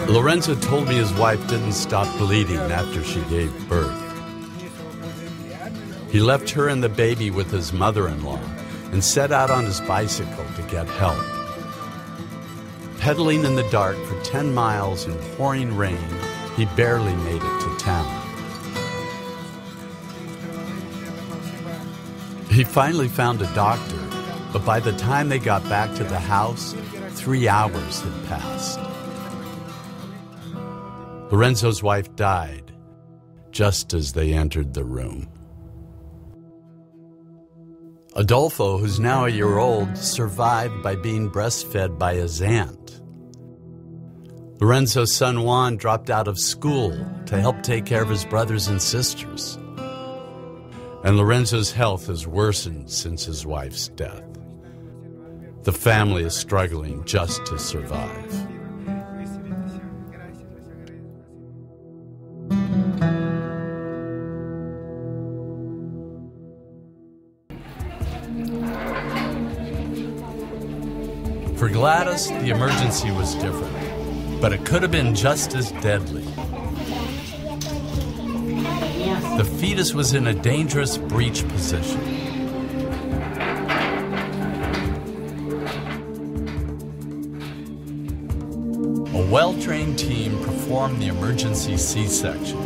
Lorenzo told me his wife didn't stop bleeding after she gave birth. He left her and the baby with his mother-in-law and set out on his bicycle to get help. Pedaling in the dark for 10 miles in pouring rain, he barely made it to town. He finally found a doctor, but by the time they got back to the house, 3 hours had passed. Lorenzo's wife died just as they entered the room. Adolfo, who's now a year old, survived by being breastfed by his aunt. Lorenzo's son Juan dropped out of school to help take care of his brothers and sisters. And Lorenzo's health has worsened since his wife's death. The family is struggling just to survive. For Gladys, the emergency was different, but it could have been just as deadly. The fetus was in a dangerous breech position. A well-trained team performed the emergency C-section.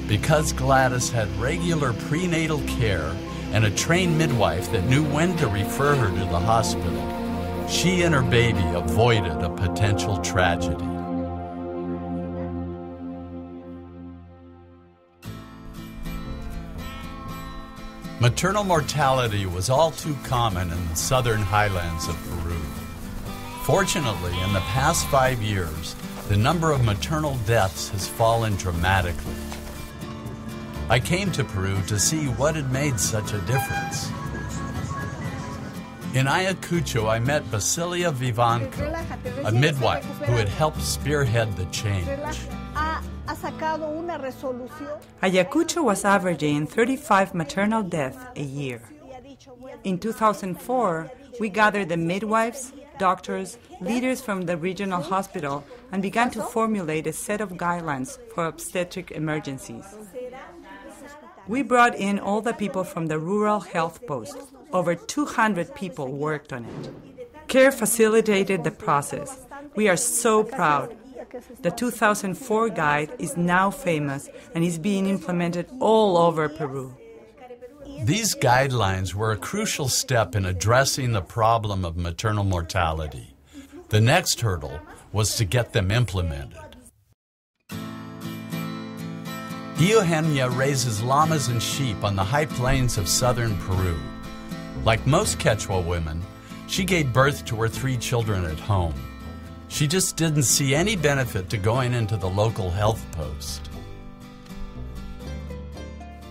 Because Gladys had regular prenatal care and a trained midwife that knew when to refer her to the hospital, she and her baby avoided a potential tragedy. Maternal mortality was all too common in the southern highlands of Peru. Fortunately, in the past 5 years, the number of maternal deaths has fallen dramatically. I came to Peru to see what had made such a difference. In Ayacucho, I met Basilia Vivanco, a midwife who had helped spearhead the change. Ayacucho was averaging 35 maternal deaths a year. In 2004, we gathered the midwives, doctors, leaders from the regional hospital and began to formulate a set of guidelines for obstetric emergencies. We brought in all the people from the rural health post. Over 200 people worked on it. CARE facilitated the process. We are so proud. The 2004 guide is now famous and is being implemented all over Peru. These guidelines were a crucial step in addressing the problem of maternal mortality. The next hurdle was to get them implemented. Eugenia raises llamas and sheep on the high plains of southern Peru. Like most Quechua women, she gave birth to her 3 children at home. She just didn't see any benefit to going into the local health post.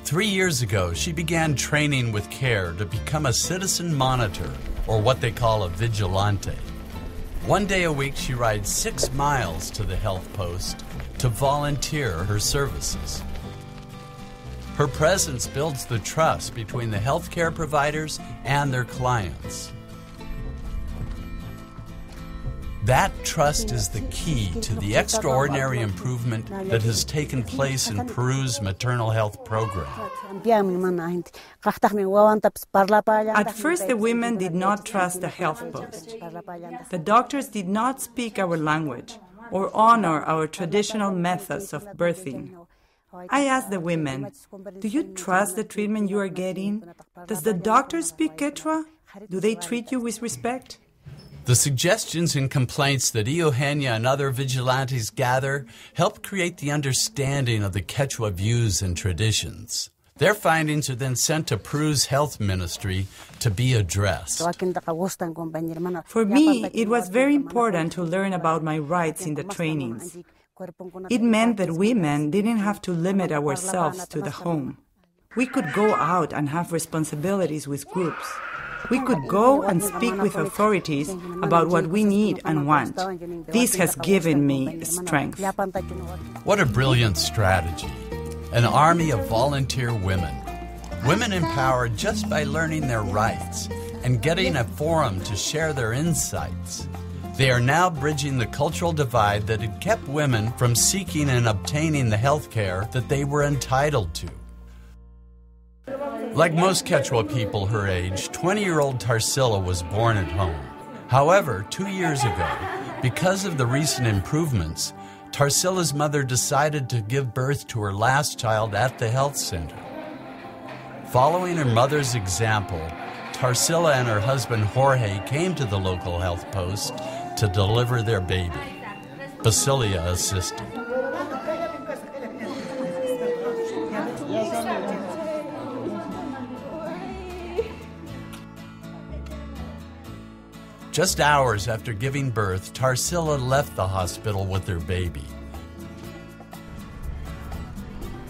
3 years ago, she began training with CARE to become a citizen monitor, or what they call a vigilante. 1 day a week, she rides 6 miles to the health post to volunteer her services. Her presence builds the trust between the healthcare providers and their clients. That trust is the key to the extraordinary improvement that has taken place in Peru's maternal health program. At first, the women did not trust the health post. The doctors did not speak our language or honor our traditional methods of birthing. I asked the women, do you trust the treatment you are getting? Does the doctor speak Quechua? Do they treat you with respect? The suggestions and complaints that Eugenia and other vigilantes gather help create the understanding of the Quechua views and traditions. Their findings are then sent to Peru's health ministry to be addressed. For me, it was very important to learn about my rights in the trainings. It meant that women didn't have to limit ourselves to the home. We could go out and have responsibilities with groups. We could go and speak with authorities about what we need and want. This has given me strength. What a brilliant strategy. an army of volunteer women. Women empowered just by learning their rights and getting a forum to share their insights. They are now bridging the cultural divide that had kept women from seeking and obtaining the health care that they were entitled to. Like most Quechua people her age, 20-year-old Tarsila was born at home. However, 2 years ago, because of the recent improvements, Tarsila's mother decided to give birth to her last child at the health center. Following her mother's example, Tarsila and her husband Jorge came to the local health post to deliver their baby. Basilia assisted. Just hours after giving birth, Tarsila left the hospital with her baby.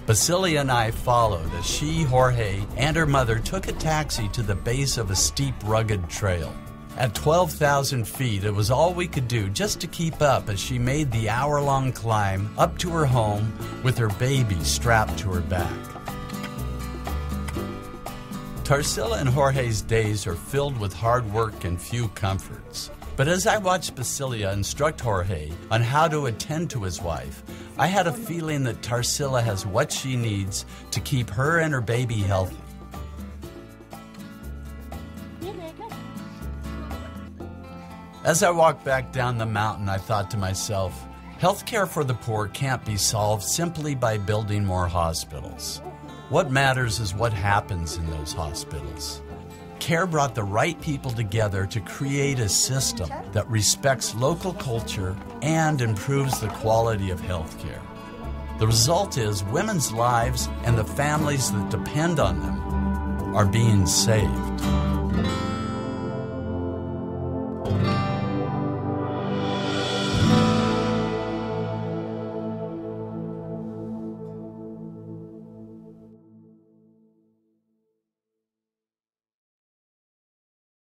Basilia and I followed as she, Jorge, and her mother took a taxi to the base of a steep, rugged trail. At 12,000 feet, it was all we could do just to keep up as she made the hour-long climb up to her home with her baby strapped to her back. Tarsila and Jorge's days are filled with hard work and few comforts. But as I watched Basilia instruct Jorge on how to attend to his wife, I had a feeling that Tarsila has what she needs to keep her and her baby healthy. As I walked back down the mountain, I thought to myself, healthcare for the poor can't be solved simply by building more hospitals. What matters is what happens in those hospitals. CARE brought the right people together to create a system that respects local culture and improves the quality of healthcare. The result is women's lives and the families that depend on them are being saved.